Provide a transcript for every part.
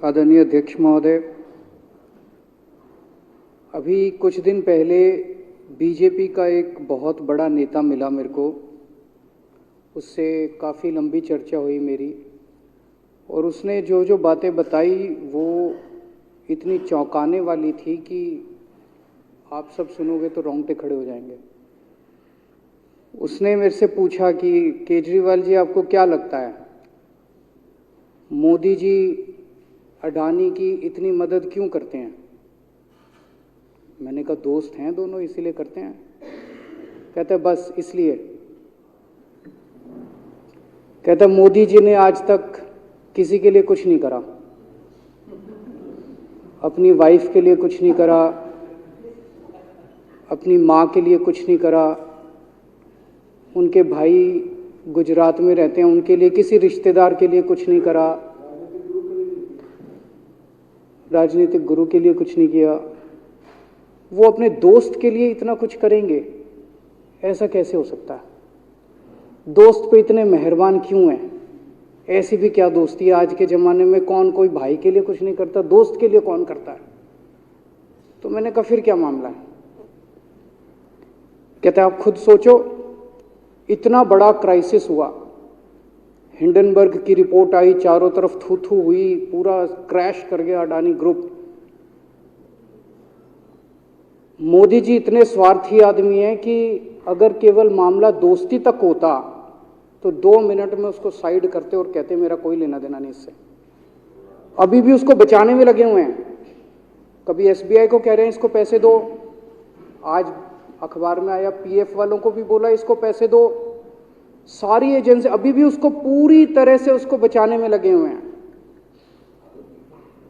आदरणीय अध्यक्ष महोदय, अभी कुछ दिन पहले बीजेपी का एक बहुत बड़ा नेता मिला मेरे को। उससे काफ़ी लंबी चर्चा हुई मेरी, और उसने जो जो बातें बताई वो इतनी चौंकाने वाली थी कि आप सब सुनोगे तो रोंगटे खड़े हो जाएंगे। उसने मेरे से पूछा कि केजरीवाल जी, आपको क्या लगता है मोदी जी अडानी की इतनी मदद क्यों करते हैं? मैंने कहा दोस्त हैं दोनों, इसीलिए करते हैं। कहते बस इसलिए। कहता मोदी जी ने आज तक किसी के लिए कुछ नहीं करा, अपनी वाइफ के लिए कुछ नहीं करा, अपनी माँ के लिए कुछ नहीं करा, उनके भाई गुजरात में रहते हैं उनके लिए, किसी रिश्तेदार के लिए कुछ नहीं करा, राजनीतिक गुरु के लिए कुछ नहीं किया। वो अपने दोस्त के लिए इतना कुछ करेंगे, ऐसा कैसे हो सकता है? दोस्त पे इतने मेहरबान क्यों हैं? ऐसी भी क्या दोस्ती है? आज के ज़माने में कौन कोई भाई के लिए कुछ नहीं करता, दोस्त के लिए कौन करता है? तो मैंने कहा फिर क्या मामला है? कहते आप खुद सोचो, इतना बड़ा क्राइसिस हुआ, हिंडनबर्ग की रिपोर्ट आई, चारों तरफ थू थू हुई, पूरा क्रैश कर गया अडानी ग्रुप। मोदी जी इतने स्वार्थी आदमी हैं कि अगर केवल मामला दोस्ती तक होता तो 2 मिनट में उसको साइड करते और कहते मेरा कोई लेना देना नहीं इससे। अभी भी उसको बचाने में लगे हुए हैं। कभी एसबीआई को कह रहे हैं इसको पैसे दो, आज अखबार में आया पीएफ वालों को भी बोला इसको पैसे दो। सारी एजेंसी अभी भी उसको पूरी तरह से उसको बचाने में लगे हुए हैं।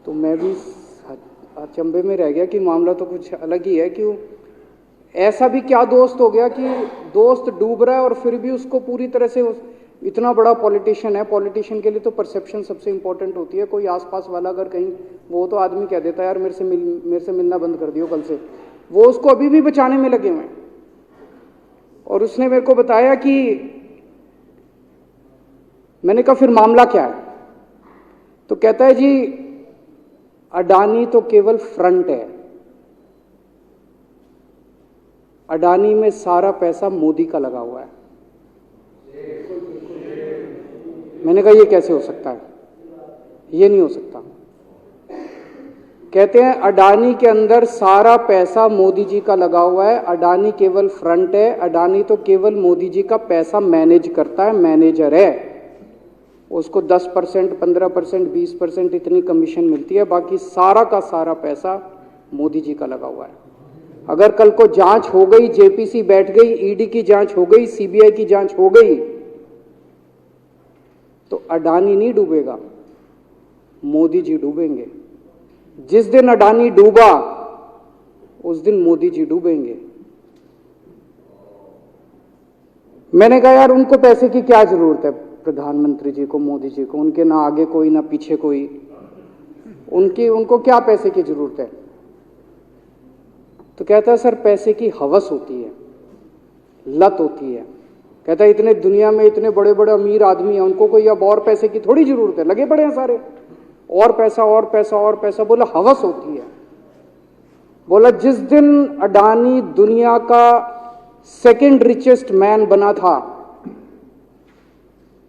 तो मैं भी अचंभे में रह गया कि मामला तो कुछ अलग ही है। क्यों ऐसा भी क्या दोस्त हो गया कि दोस्त डूब रहा है और फिर भी उसको पूरी तरह से इतना बड़ा पॉलिटिशियन है। पॉलिटिशियन के लिए तो परसेप्शन सबसे इंपॉर्टेंट होती है। कोई आसपास वाला अगर कहीं वो तो आदमी कह देता है यार मेरे से मिलना बंद कर दियो कल से, वो उसको अभी भी बचाने में लगे हुए हैं। और उसने मेरे को बताया कि मैंने कहा फिर मामला क्या है? तो कहता है जी अडानी तो केवल फ्रंट है, अडानी में सारा पैसा मोदी का लगा हुआ है। मैंने कहा ये कैसे हो सकता है? ये नहीं हो सकता। कहते हैं अडानी के अंदर सारा पैसा मोदी जी का लगा हुआ है, अडानी केवल फ्रंट है, अडानी तो केवल मोदी जी का पैसा मैनेज करता है, मैनेजर है। उसको 10%, 15%, 20% इतनी कमीशन मिलती है, बाकी सारा का सारा पैसा मोदी जी का लगा हुआ है। अगर कल को जांच हो गई, जेपीसी बैठ गई, ईडी की जांच हो गई, सीबीआई की जांच हो गई, तो अडानी नहीं डूबेगा, मोदी जी डूबेंगे। जिस दिन अडानी डूबा उस दिन मोदी जी डूबेंगे। मैंने कहा यार उनको पैसे की क्या जरूरत है? प्रधानमंत्री जी को, मोदी जी को, उनके ना आगे कोई ना पीछे कोई, उनको क्या पैसे की जरूरत है? तो कहता है सर पैसे की हवस होती है, लत होती है। कहता है इतने दुनिया में इतने बड़े बड़े अमीर आदमी हैं, उनको कोई अब और पैसे की थोड़ी जरूरत है, लगे पड़े हैं सारे, और पैसा और पैसा और पैसा। बोला हवस होती है। बोला जिस दिन अडानी दुनिया का सेकंड रिचेस्ट मैन बना था,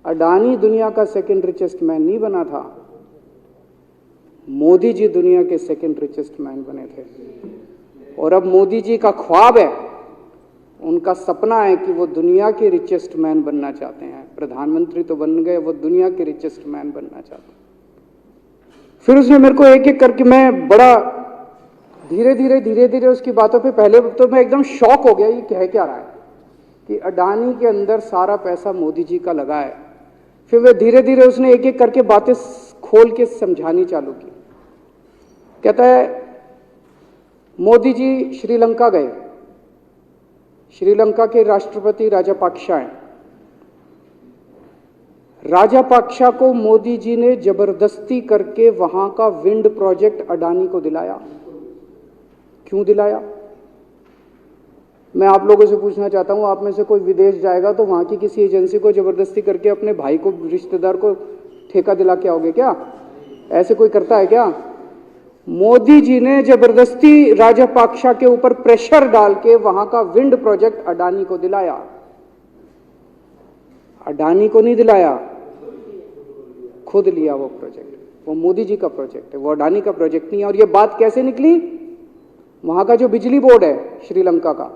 अडानी दुनिया का सेकंड रिचेस्ट मैन नहीं बना था, मोदी जी दुनिया के सेकंड रिचेस्ट मैन बने थे। और अब मोदी जी का ख्वाब है, उनका सपना है कि वो दुनिया के रिचेस्ट मैन बनना चाहते हैं। प्रधानमंत्री तो बन गए, वो दुनिया के रिचेस्ट मैन बनना चाहते हैं। फिर उसने मेरे को एक एक करके, मैं बड़ा धीरे धीरे उसकी बातों पे, पहले तो मैं एकदम शॉक हो गया ये कह क्या रहा है कि अडानी के अंदर सारा पैसा मोदी जी का लगा है। फिर वे धीरे धीरे उसने एक एक करके बातें खोल के समझानी चालू की। कहता है मोदी जी श्रीलंका गए, श्रीलंका के राष्ट्रपति राजापाक्सा हैं। राजापाक्सा को मोदी जी ने जबरदस्ती करके वहां का विंड प्रोजेक्ट अडानी को दिलाया। क्यों दिलाया? मैं आप लोगों से पूछना चाहता हूं, आप में से कोई विदेश जाएगा तो वहां की किसी एजेंसी को जबरदस्ती करके अपने भाई को, रिश्तेदार को ठेका दिला के आओगे क्या? ऐसे कोई करता है क्या? मोदी जी ने जबरदस्ती राजपाक्षा के ऊपर प्रेशर डाल के वहां का विंड प्रोजेक्ट अडानी को दिलाया। अडानी को नहीं दिलाया, खुद लिया वो प्रोजेक्ट। वो मोदी जी का प्रोजेक्ट है, वो अडानी का प्रोजेक्ट नहीं है। और ये बात कैसे निकली? वहां का जो बिजली बोर्ड है श्रीलंका का,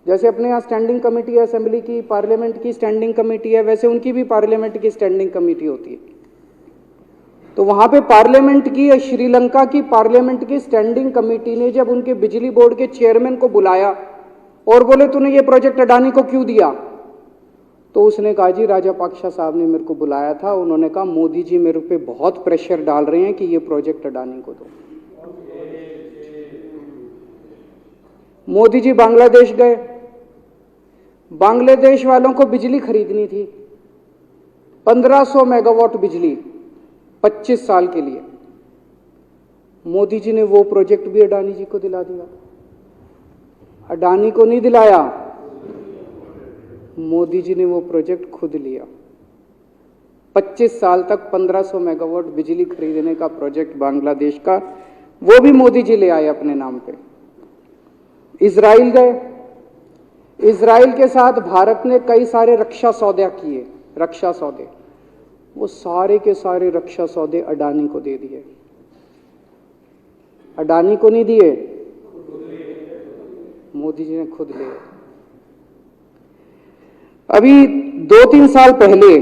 जैसे अपने यहाँ स्टैंडिंग कमेटी है असेंबली की, पार्लियामेंट की स्टैंडिंग कमेटी है, वैसे उनकी भी पार्लियामेंट की स्टैंडिंग कमेटी होती है। तो वहां पे पार्लियामेंट की, श्रीलंका की पार्लियामेंट की स्टैंडिंग कमेटी ने जब उनके बिजली बोर्ड के चेयरमैन को बुलाया और बोले तूने ये प्रोजेक्ट अडानी को क्यों दिया, तो उसने कहा जी राजापाक्षा साहब ने मेरे को बुलाया था, उन्होंने कहा मोदी जी मेरे पे बहुत प्रेशर डाल रहे हैं कि ये प्रोजेक्ट अडानी को दो। मोदी जी बांग्लादेश गए, बांग्लादेश वालों को बिजली खरीदनी थी, 1500 मेगावाट बिजली 25 साल के लिए। मोदी जी ने वो प्रोजेक्ट भी अडानी जी को दिला दिया। अडानी को नहीं दिलाया, मोदी जी ने वो प्रोजेक्ट खुद लिया। 25 साल तक 1500 मेगावाट बिजली खरीदने का प्रोजेक्ट बांग्लादेश का, वो भी मोदी जी ले आए अपने नाम पे। इजराइल गए, इजराइल के साथ भारत ने कई सारे रक्षा सौदे किए, रक्षा सौदे, वो सारे के सारे रक्षा सौदे अडानी को दे दिए। अडानी को नहीं दिए, मोदी जी ने खुद लिए। अभी 2-3 साल पहले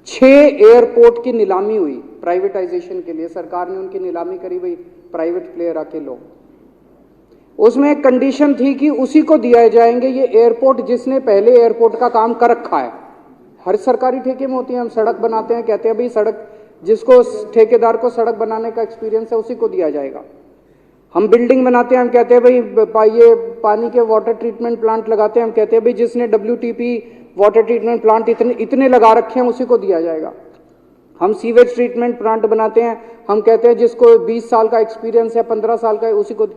6 एयरपोर्ट की नीलामी हुई प्राइवेटाइजेशन के लिए, सरकार ने उनकी नीलामी करी, भाई प्राइवेट प्लेयर आके लो। उसमें एक कंडीशन थी कि उसी को दिया जाएंगे ये एयरपोर्ट जिसने पहले एयरपोर्ट का काम कर रखा है। हर सरकारी ठेके में होती है, हम सड़क बनाते हैं, कहते हैं भाई सड़क, जिसको ठेकेदार को सड़क बनाने का एक्सपीरियंस है उसी को दिया जाएगा। हम बिल्डिंग बनाते हैं, हम कहते हैं भाई ये पानी के वाटर ट्रीटमेंट प्लांट लगाते हैं, हम कहते हैं भाई जिसने WTP वाटर ट्रीटमेंट प्लांट इतने लगा रखे हैं उसी को दिया जाएगा। हम सीवेज ट्रीटमेंट प्लांट बनाते हैं, हम कहते हैं जिसको 20 साल का एक्सपीरियंस है, 15 साल का है, उसी को।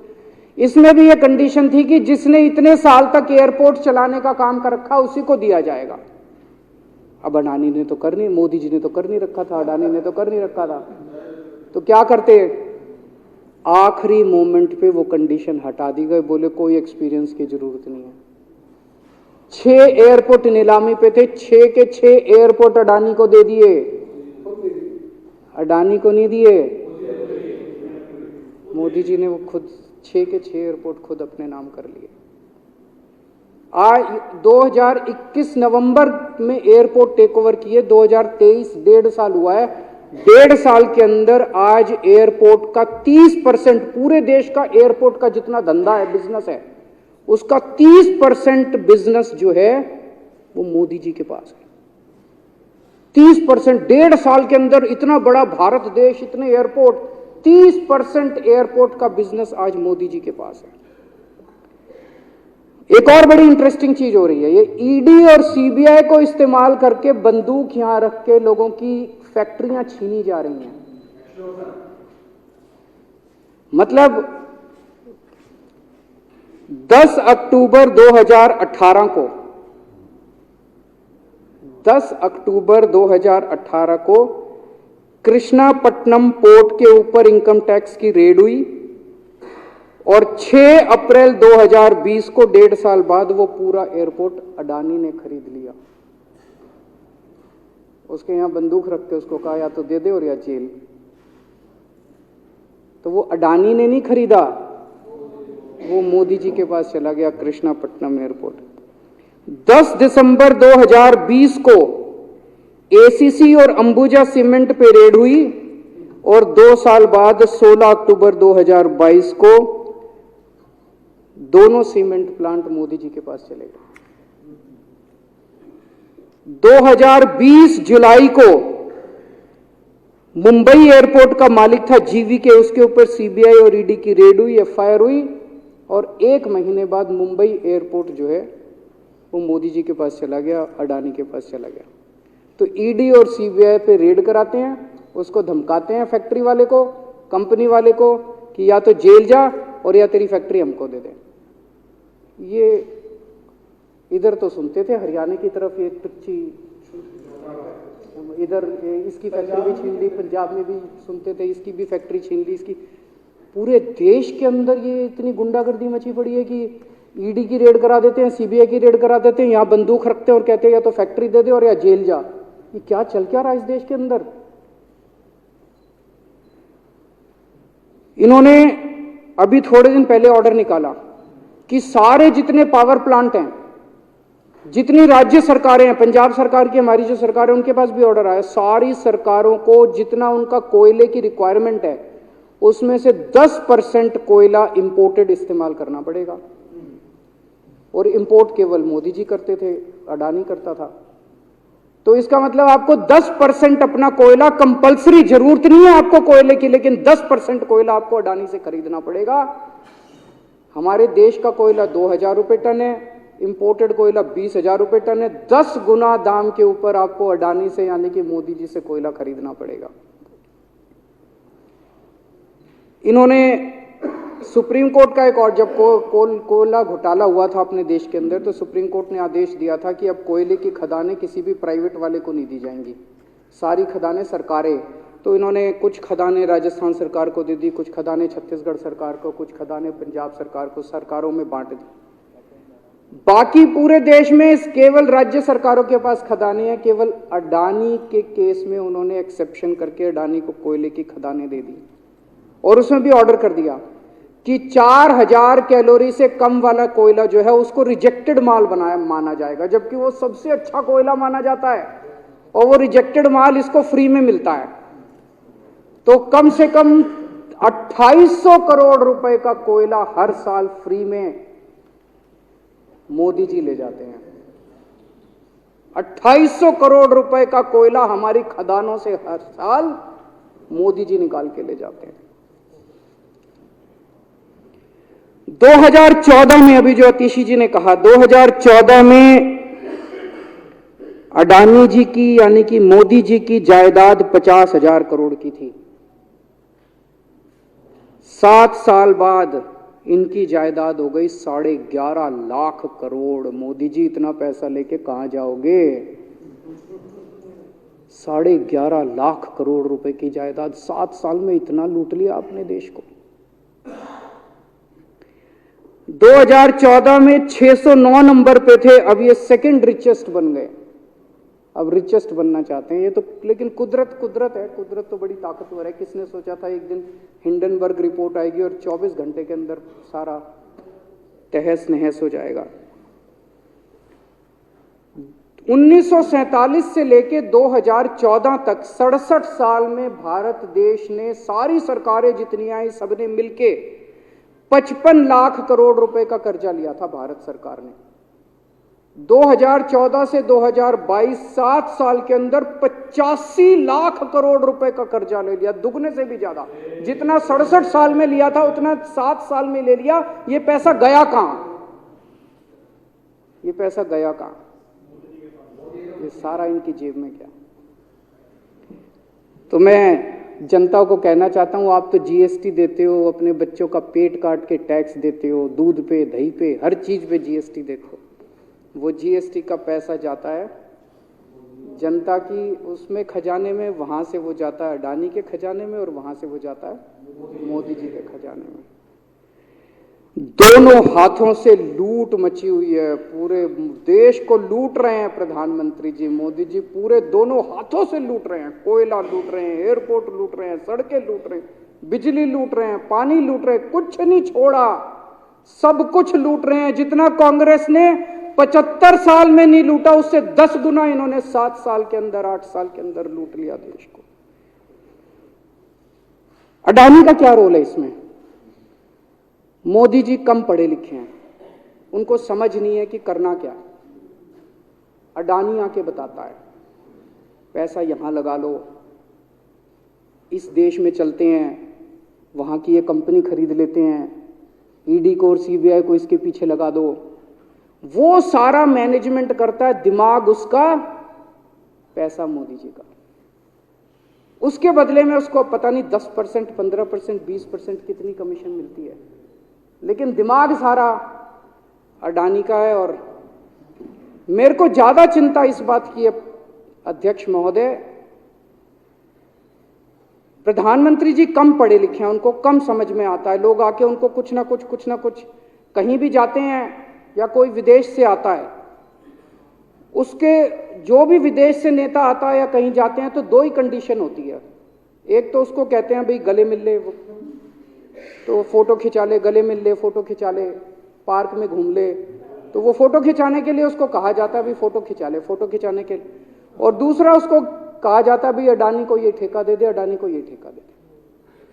इसमें भी ये कंडीशन थी कि जिसने इतने साल तक एयरपोर्ट चलाने का काम कर रखा उसी को दिया जाएगा। अब अडानी ने तो कर नहीं, मोदी जी ने तो कर नहीं रखा था, अडानी ने तो कर नहीं रखा था, तो क्या करते? आखिरी मोमेंट पे वो कंडीशन हटा दी गई, बोले कोई एक्सपीरियंस की जरूरत नहीं है। 6 एयरपोर्ट नीलामी पे थे, 6 के 6 एयरपोर्ट अडानी को दे दिए। अडानी को नहीं दिए, मोदी जी ने वो खुद 6 के 6 एयरपोर्ट खुद अपने नाम कर लिए। आज 2021 नवंबर में एयरपोर्ट टेक ओवर किए, 2023 1.5 साल हुआ है। 1.5 साल के अंदर आज एयरपोर्ट का 30%, पूरे देश का एयरपोर्ट का जितना धंधा है, बिजनेस है, उसका 30% बिजनेस जो है वो मोदी जी के पास है। 30%, 1.5 साल के अंदर इतना बड़ा भारत देश, इतने एयरपोर्ट, 30% एयरपोर्ट का बिजनेस आज मोदी जी के पास है। एक और बड़ी इंटरेस्टिंग चीज हो रही है, ये ईडी और सीबीआई को इस्तेमाल करके बंदूक यहां रख के लोगों की फैक्ट्रियां छीनी जा रही हैं। मतलब 10 अक्टूबर 2018 को 10 अक्टूबर 2018 को कृष्णापट्टनम पोर्ट के ऊपर इनकम टैक्स की रेड हुई और 6 अप्रैल 2020 को 1.5 साल बाद वो पूरा एयरपोर्ट अडानी ने खरीद लिया। उसके यहां बंदूक रख के उसको कहा या तो दे दे और या जेल। तो वो अडानी ने नहीं खरीदा, वो मोदी जी के पास चला गया कृष्णापट्टनम एयरपोर्ट। 10 दिसंबर 2020 को एसीसी और अंबुजा सीमेंट पे रेड हुई और 2 साल बाद 16 अक्टूबर 2022 को दोनों सीमेंट प्लांट मोदी जी के पास चले गए। 2020 जुलाई को मुंबई एयरपोर्ट का मालिक था जीवीके, उसके ऊपर सीबीआई और ईडी की रेड हुई, एफआईआर हुई और 1 महीने बाद मुंबई एयरपोर्ट जो है वो मोदी जी के पास चला गया, अडानी के पास चला गया। तो ईडी और सीबीआई पे रेड कराते हैं, उसको धमकाते हैं फैक्ट्री वाले को, कंपनी वाले को कि या तो जेल जा और या तेरी फैक्ट्री हमको दे दे। ये इधर तो सुनते थे, हरियाणा की तरफ ये टुच्ची इधर इसकी फैक्ट्री भी छीन ली, पंजाब में भी सुनते थे इसकी भी फैक्ट्री छीन ली, इसकी। पूरे देश के अंदर ये इतनी गुंडागर्दी मची पड़ी है कि ईडी की रेड करा देते हैं, सीबीआई की रेड करा देते हैं, यहाँ बंदूक रखते हैं और कहते हैं या तो फैक्ट्री दे दे और या जेल जा। ये क्या चल क्या रहा है इस देश के अंदर? इन्होंने अभी थोड़े दिन पहले ऑर्डर निकाला कि सारे जितने पावर प्लांट हैं, जितनी राज्य सरकारें हैं, पंजाब सरकार की, हमारी जो सरकार है, उनके पास भी ऑर्डर आया, सारी सरकारों को जितना उनका कोयले की रिक्वायरमेंट है उसमें से 10% कोयला इंपोर्टेड इस्तेमाल करना पड़ेगा। और इंपोर्ट केवल मोदी जी करते थे, अडानी करता था। तो इसका मतलब आपको 10% अपना कोयला कंपलसरी, जरूरत नहीं है आपको कोयले की, लेकिन 10% कोयला आपको अडानी से खरीदना पड़ेगा। हमारे देश का कोयला 2000 रुपए टन है, इंपोर्टेड कोयला 20,000 रुपए टन है। 10 गुना दाम के ऊपर आपको अडानी से यानी कि मोदी जी से कोयला खरीदना पड़ेगा। इन्होंने सुप्रीम कोर्ट का एक और, जब कोयला घोटाला हुआ था अपने देश के अंदर, तो सुप्रीम कोर्ट ने आदेश दिया था कि अब कोयले की खदानें किसी भी प्राइवेट वाले को नहीं दी जाएंगी, सारी खदानें सरकारें। तो इन्होंने कुछ खदानें राजस्थान सरकार को दे दी, कुछ खदानें छत्तीसगढ़ सरकार को, कुछ खदानें पंजाब सरकार को, सरकारों में बांट दी। बाकी पूरे देश में केवल राज्य सरकारों के पास खदानें हैं। केवल अडानी के केस में उन्होंने एक्सेप्शन करके अडानी को कोयले की खदानें दे दी और उसमें भी ऑर्डर कर दिया कि 4000 कैलोरी से कम वाला कोयला जो है उसको रिजेक्टेड माल माना जाएगा, जबकि वो सबसे अच्छा कोयला माना जाता है और वो रिजेक्टेड माल इसको फ्री में मिलता है। तो कम से कम 2800 करोड़ रुपए का कोयला हर साल फ्री में मोदी जी ले जाते हैं। 2800 करोड़ रुपए का कोयला हमारी खदानों से हर साल मोदी जी निकाल के ले जाते हैं। 2014 में, अभी जो अतिशी जी ने कहा, 2014 में अडानी जी की यानी कि मोदी जी की जायदाद 50,000 करोड़ की थी। 7 साल बाद इनकी जायदाद हो गई 11.5 लाख करोड़। मोदी जी इतना पैसा लेके कहां जाओगे? 11.5 लाख करोड़ रुपए की जायदाद, 7 साल में इतना लूट लिया आपने देश को। 2014 में 609 नंबर पे थे, अब ये सेकंड रिचेस्ट बन गए, अब रिचेस्ट बनना चाहते हैं। ये तो लेकिन कुदरत है, कुदरत तो बड़ी ताकतवर है। किसने सोचा था एक दिन हिंडनबर्ग रिपोर्ट आएगी और 24 घंटे के अंदर सारा तहस नहस हो जाएगा। 1947 से लेके 2014 तक 67 साल में भारत देश ने, सारी सरकारें जितनी आई सबने मिलके 55 लाख करोड़ रुपए का कर्जा लिया था भारत सरकार ने। 2014 से 2022 7 साल के अंदर 85 लाख करोड़ रुपए का कर्जा ले लिया, दुगने से भी ज्यादा। जितना 67 साल में लिया था उतना 7 साल में ले लिया। ये पैसा गया कहां? ये पैसा गया कहां? ये सारा इनकी जेब में गया। तो मैं जनता को कहना चाहता हूं, आप तो जीएसटी देते हो, अपने बच्चों का पेट काट के टैक्स देते हो, दूध पे, दही पे, हर चीज पे जीएसटी देते हो। वो जीएसटी का पैसा जाता है जनता की उसमें खजाने में, वहां से वो जाता है अडानी के खजाने में और वहां से वो जाता है मोदी जी के खजाने में। दोनों हाथों से लूट मची हुई है, पूरे देश को लूट रहे हैं प्रधानमंत्री जी, मोदी जी पूरे दोनों हाथों से लूट रहे हैं। कोयला लूट रहे हैं, एयरपोर्ट लूट रहे हैं, सड़कें लूट रहे हैं, बिजली लूट रहे हैं, पानी लूट रहे हैं, कुछ नहीं छोड़ा, सब कुछ लूट रहे हैं। जितना कांग्रेस ने 75 साल में नहीं लूटा, उससे 10 गुना इन्होंने 7 साल के अंदर, 8 साल के अंदर लूट लिया देश को। अडानी का क्या रोल है इसमें? मोदी जी कम पढ़े लिखे हैं, उनको समझ नहीं है कि करना क्या। अडानी आके बताता है पैसा यहां लगा लो, इस देश में चलते हैं, वहां की ये कंपनी खरीद लेते हैं, ईडी को और सीबीआई को इसके पीछे लगा दो। वो सारा मैनेजमेंट करता है, दिमाग उसका, पैसा मोदी जी का। उसके बदले में उसको पता नहीं 10%, 15%, 20% कितनी कमीशन मिलती है, लेकिन दिमाग सारा अडानी का है। और मेरे को ज्यादा चिंता इस बात की है अध्यक्ष महोदय प्रधानमंत्री जी कम पढ़े लिखे हैं, उनको कम समझ में आता है। लोग आके उनको कुछ ना कुछ कहीं भी जाते हैं या कोई विदेश से आता है, उसके जो भी विदेश से नेता आता है या कहीं जाते हैं तो दो ही कंडीशन होती है। एक तो उसको कहते हैं भाई गले मिल ले, तो फोटो खिंचा ले, गले मिल ले, फोटो खिंचा ले, पार्क में घूम ले, तो वो फोटो खिंचाने के लिए उसको कहा जाता है भाई फोटो खिंचा ले, फोटो खिंचाने के लिए। और दूसरा उसको कहा जाता है भाई अडानी को ये ठेका दे दे, अडानी को ये ठेका दे दे।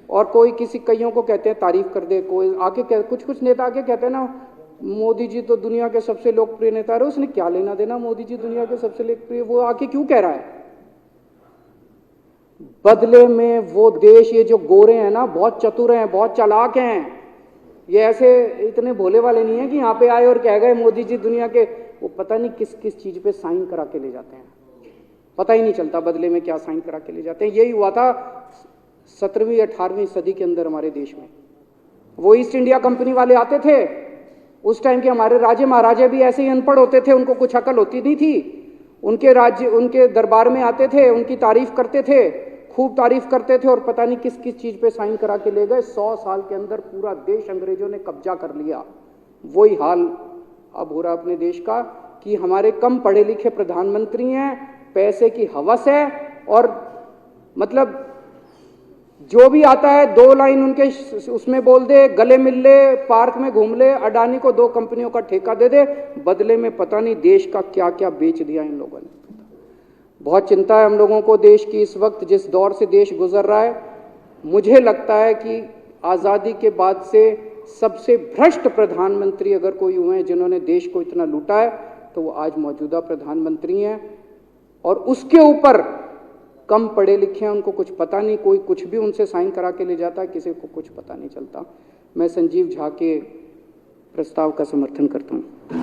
और कोई किसी कईयों को कहते हैं तारीफ कर दे, कोई आके कुछ नेता आके कहते हैं ना मोदी जी तो दुनिया के सबसे लोकप्रिय नेता है। उसने क्या लेना देना मोदी जी दुनिया के सबसे लोकप्रिय, वो आके क्यों कह रहा है? बदले में वो देश, ये जो गोरे हैं ना, बहुत चतुर हैं, बहुत चालाक हैं। ये ऐसे इतने भोले वाले नहीं है कि यहाँ पे आए और कह गए मोदी जी दुनिया के, वो पता नहीं किस किस चीज पे साइन करा के ले जाते हैं, पता ही नहीं चलता बदले में क्या साइन करा के ले जाते हैं। यही हुआ था 17वीं 18वीं सदी के अंदर हमारे देश में। वो ईस्ट इंडिया कंपनी वाले आते थे, उस टाइम के हमारे राजे महाराजे भी ऐसे ही अनपढ़ होते थे, उनको कुछ अकल होती नहीं थी। उनके राज्य, उनके दरबार में आते थे, उनकी तारीफ करते थे, खूब तारीफ करते थे, और पता नहीं किस किस चीज पे साइन करा के ले गए। 100 साल के अंदर पूरा देश अंग्रेजों ने कब्जा कर लिया। वही हाल अब हो रहा अपने देश का कि हमारे कम पढ़े लिखे प्रधानमंत्री हैं, पैसे की हवस है, और मतलब जो भी आता है 2 लाइन उनके उसमें बोल दे, गले मिल ले, पार्क में घूम ले, अडानी को 2 कंपनियों का ठेका दे दे, बदले में पता नहीं देश का क्या क्या बेच दिया इन लोगों ने। बहुत चिंता है हम लोगों को देश की इस वक्त, जिस दौर से देश गुजर रहा है। मुझे लगता है कि आज़ादी के बाद से सबसे भ्रष्ट प्रधानमंत्री अगर कोई हुए हैं जिन्होंने देश को इतना लूटा है, तो वो आज मौजूदा प्रधानमंत्री हैं। और उसके ऊपर कम पढ़े लिखे हैं, उनको कुछ पता नहीं, कोई कुछ भी उनसे साइन करा के ले जाता है, किसी को कुछ पता नहीं चलता। मैं संजीव झा के प्रस्ताव का समर्थन करता हूँ।